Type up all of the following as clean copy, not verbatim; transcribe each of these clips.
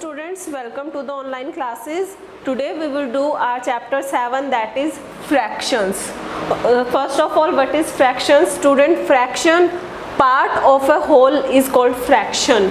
students, welcome to the online classes. Today we will do our chapter 7, that is fractions. First of all, what is fraction? Student, fraction, part of a whole is called fraction.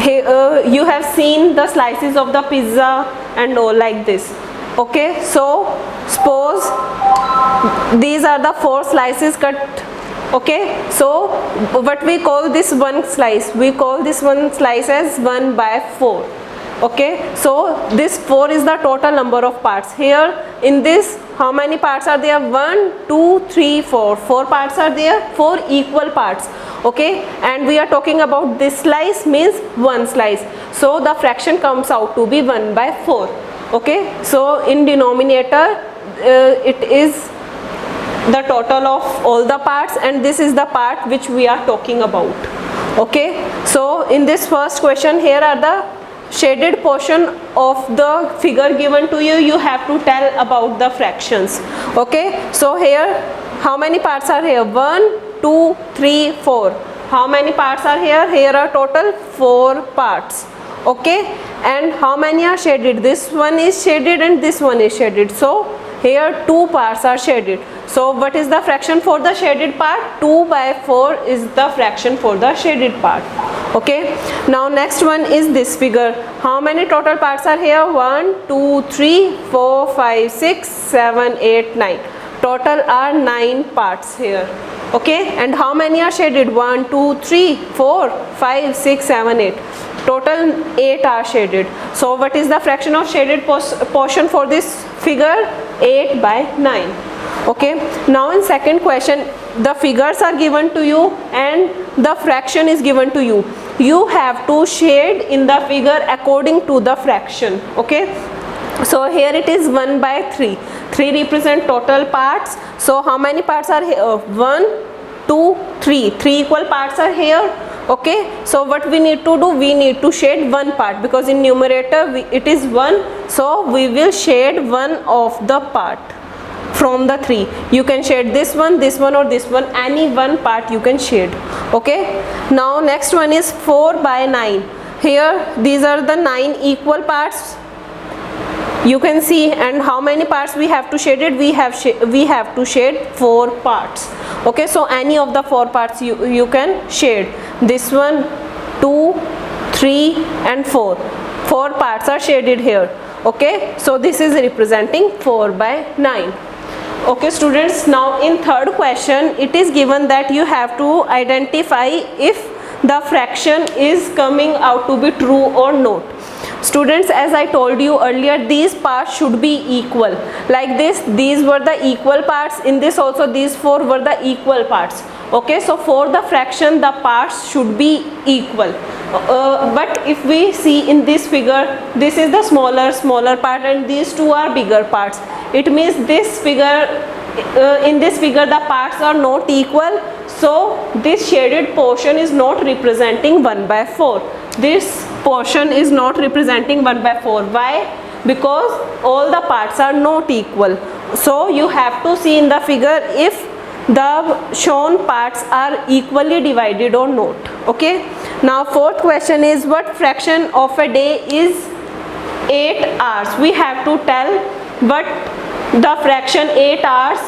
Here, you have seen the slices of the pizza and all like this. Okay, so suppose these are the 4 slices cut. Okay, so what we call this one slice, we call this one slice as 1/4. Okay, so this 4 is the total number of parts. Here in this, how many parts are there? 1, 2, 3, 4. 4 parts are there, 4 equal parts. Okay, and we are talking about this slice means one slice. So the fraction comes out to be 1/4. Okay, so in denominator it is the total of all the parts, and this is the part which we are talking about. Okay, so in this first question, here are the shaded portion of the figure given to you. You have to tell about the fractions. Okay, so here how many parts are here? 1, 2, 3, 4. How many parts are here? Here are total 4 parts. Okay, and how many are shaded? This one is shaded and this one is shaded. So here 2 parts are shaded. So what is the fraction for the shaded part? 2/4 is the fraction for the shaded part. Okay, now next one is this figure. How many total parts are here? 1, 2, 3, 4, 5, 6, 7, 8, 9. Total are 9 parts here. Okay, and how many are shaded? 1, 2, 3, 4, 5, 6, 7, 8. Total 8 are shaded. So what is the fraction of shaded portion for this figure? 8/9. Okay, now in second question, the figures are given to you and the fraction is given to you. You have to shade in the figure according to the fraction. Okay, so here it is 1/3. 3 represent total parts. So how many parts are here? 1, 2, 3. 3 equal parts are here. Okay, so what we need to do? We need to shade one part, because in numerator it is 1. So we will shade one of the part from the 3. You can shade this one or this one, any one part you can shade. Okay, now next one is 4/9. Here these are the 9 equal parts. You can see, and how many parts we have to shade it? We have to shade 4 parts. Okay, so any of the 4 parts you can shade. This one, 2, 3 and 4. 4 parts are shaded here. Okay, so this is representing 4/9. Okay students, now in third question it is given that you have to identify if the fraction is coming out to be true or not. Students, as I told you earlier, these parts should be equal. Like this, these were the equal parts. In this also, these 4 were the equal parts. Okay, so for the fraction the parts should be equal. But if we see in this figure, this is the smaller part and these 2 are bigger parts. It means this figure, in this figure the parts are not equal. So this shaded portion is not representing 1/4. This portion is not representing 1/4. Why? Because all the parts are not equal. So you have to see in the figure if the shown parts are equally divided or not. Okay, now fourth question is, what fraction of a day is 8 hours? We have to tell what the fraction 8 hours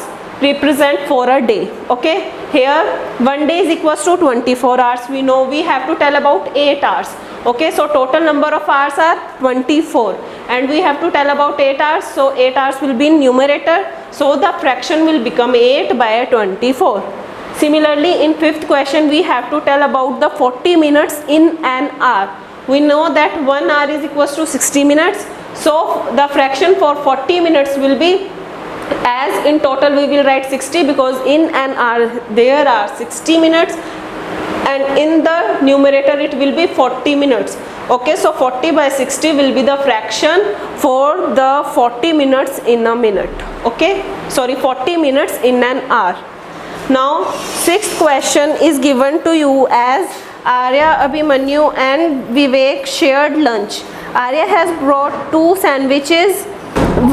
represent for a day. Okay, here 1 day is equals to 24 hours. We know we have to tell about 8 hours. Okay, so total number of hours are 24 and we have to tell about 8 hours. So 8 hours will be in numerator. So the fraction will become 8/24. Similarly, in fifth question we have to tell about the 40 minutes in an hour. We know that 1 hour is equals to 60 minutes. So the fraction for 40 minutes will be, as in total we will write 60 because in an hour there are 60 minutes and in the numerator it will be 40 minutes. Okay, so 40/60 will be the fraction for the 40 minutes in a minute. Okay, sorry, 40 minutes in an hour. Now sixth question is given to you as Arya, Abhimanyu and Vivek shared lunch. Arya has brought 2 sandwiches,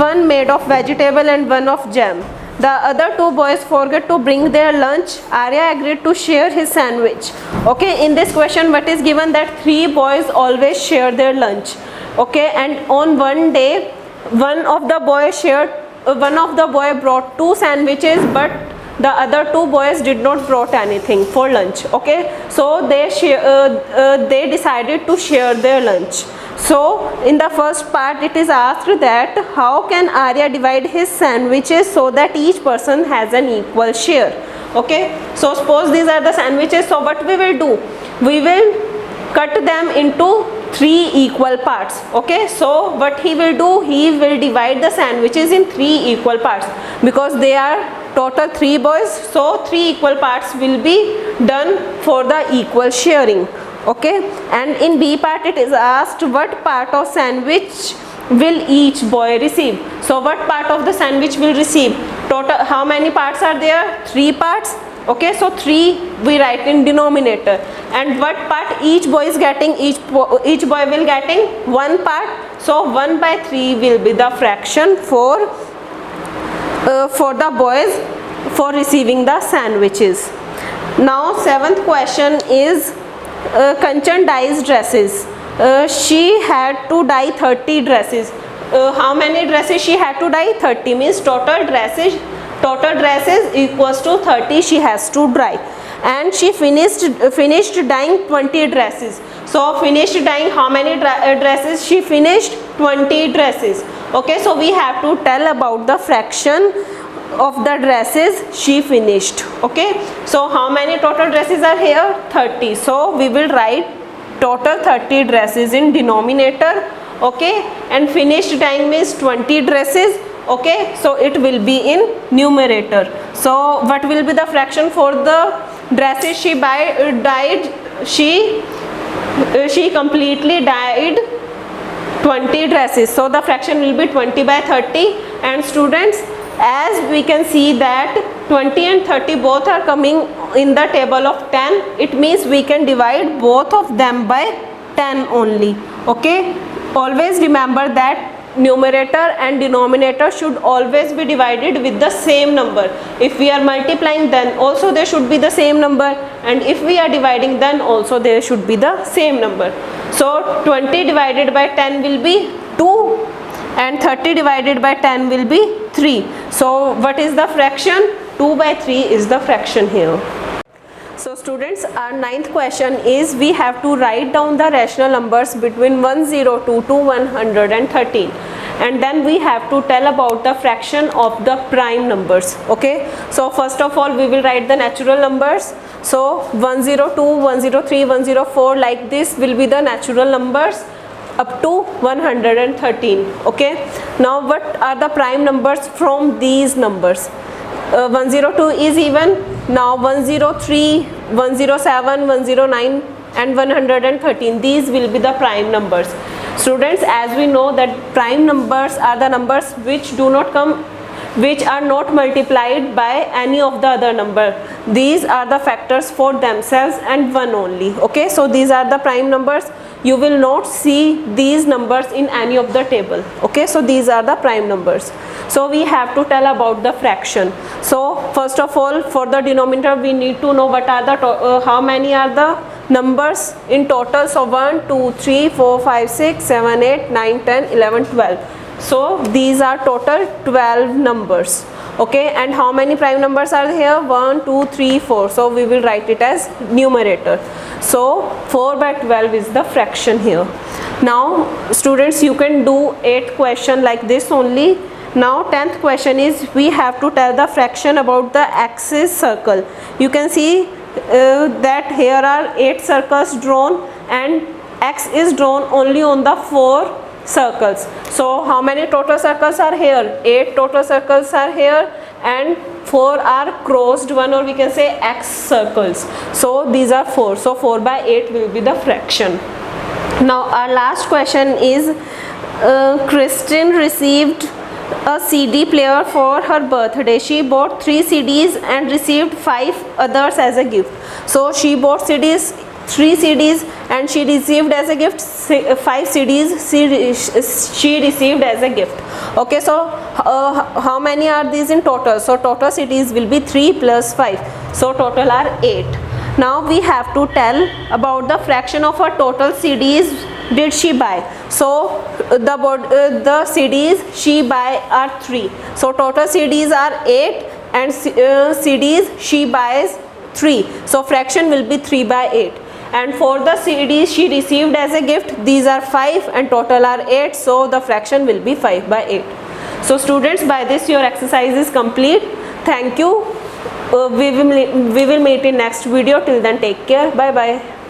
one made of vegetable and one of jam. the other two boys forget to bring their lunch. Arya agreed to share his sandwich. Okay, in this question what is given that 3 boys always share their lunch. Okay, and on one day one of the boy brought 2 sandwiches, but the other 2 boys did not brought anything for lunch. Okay, so they decided to share their lunch. So in the first part it is asked that how can Arya divide his sandwiches so that each person has an equal share. Okay, so suppose these are the sandwiches, so what we will do, we will cut them into 3 equal parts. Okay, so what he will do, he will divide the sandwiches in 3 equal parts, because they are total 3 boys, so 3 equal parts will be done for the equal sharing. Okay, and in B part it is asked what part of sandwich will each boy receive. So what part of the sandwich will receive? Total, how many parts are there? 3 parts. Okay, so 3 we write in denominator, and what part each boy is getting, each boy will getting 1 part, so 1/3 will be the fraction for the boys for receiving the sandwiches. Now 7th question is Kanchan dyes dresses. She had to dye 30 dresses. How many dresses she had to dye? 30 means total dresses equals to 30 she has to dye, and she finished dyeing 20 dresses. So finished dyeing how many dresses? She finished 20 dresses. Okay, so we have to tell about the fraction of the dresses she finished. Okay, so how many total dresses are here? 30. So we will write total 30 dresses in denominator. Okay, and finished dyeing means 20 dresses. Okay, so it will be in numerator. So what will be the fraction for the dresses she dyed? She completely dyed 20 dresses, so the fraction will be 20/30. And students, as we can see that 20 and 30 both are coming in the table of 10, it means we can divide both of them by 10 only. Okay, always remember that numerator and denominator should always be divided with the same number. If we are multiplying, then also there should be the same number, and if we are dividing, then also there should be the same number. So 20 divided by 10 will be 2, and 30 divided by 10 will be 3. So what is the fraction? 2/3 is the fraction here. So students, our 9th question is we have to write down the rational numbers between 102 to 113, and then we have to tell about the fraction of the prime numbers. Okay, so first of all we will write the natural numbers. So 102, 103, 104, like this will be the natural numbers up to 113. Okay, now what are the prime numbers from these numbers? 102 is even. Now 103, 107, 109 and 113, these will be the prime numbers. Students, as we know that prime numbers are the numbers which are not multiplied by any of the other number. These are the factors for themselves and one only. Okay, so these are the prime numbers. You will not see these numbers in any of the table. Okay, so these are the prime numbers. So we have to tell about the fraction. So first of all, for the denominator we need to know what are the how many are the numbers in total. So 1, 2, 3, 4, 5, 6, 7, 8, 9, 10, 11, 12. So these are total 12 numbers. Okay, and how many prime numbers are here? 1, 2, 3, 4. So we will write it as numerator. So 4/12 is the fraction here. Now students, you can do 8 question like this only. Now 10th question is we have to tell the fraction about the axis circle. You can see that here are 8 circles drawn and X is drawn only on the 4 circles. So how many total circles are here? 8 total circles are here and 4 are crossed one, or we can say X circles. So these are 4. So 4/8 will be the fraction. Now our last question is Kristen received a CD player for her birthday. She bought 3 CDs and received 5 others as a gift. So she bought CDs, 3 CDs and she received as a gift 5 CDs she received as a gift. Okay, so how many are these in total? So total CDs will be 3 plus 5, so total are 8. Now we have to tell about the fraction of her total CDs did she buy. So the CDs she buy are 3, so total CDs are 8 and CDs she buys 3, so fraction will be 3 by 8. And for the CDs she received as a gift, these are 5 and total are 8, so the fraction will be 5 by 8. So students, by this your exercise is complete. Thank you. We will meet in next video. Till then, take care. Bye bye.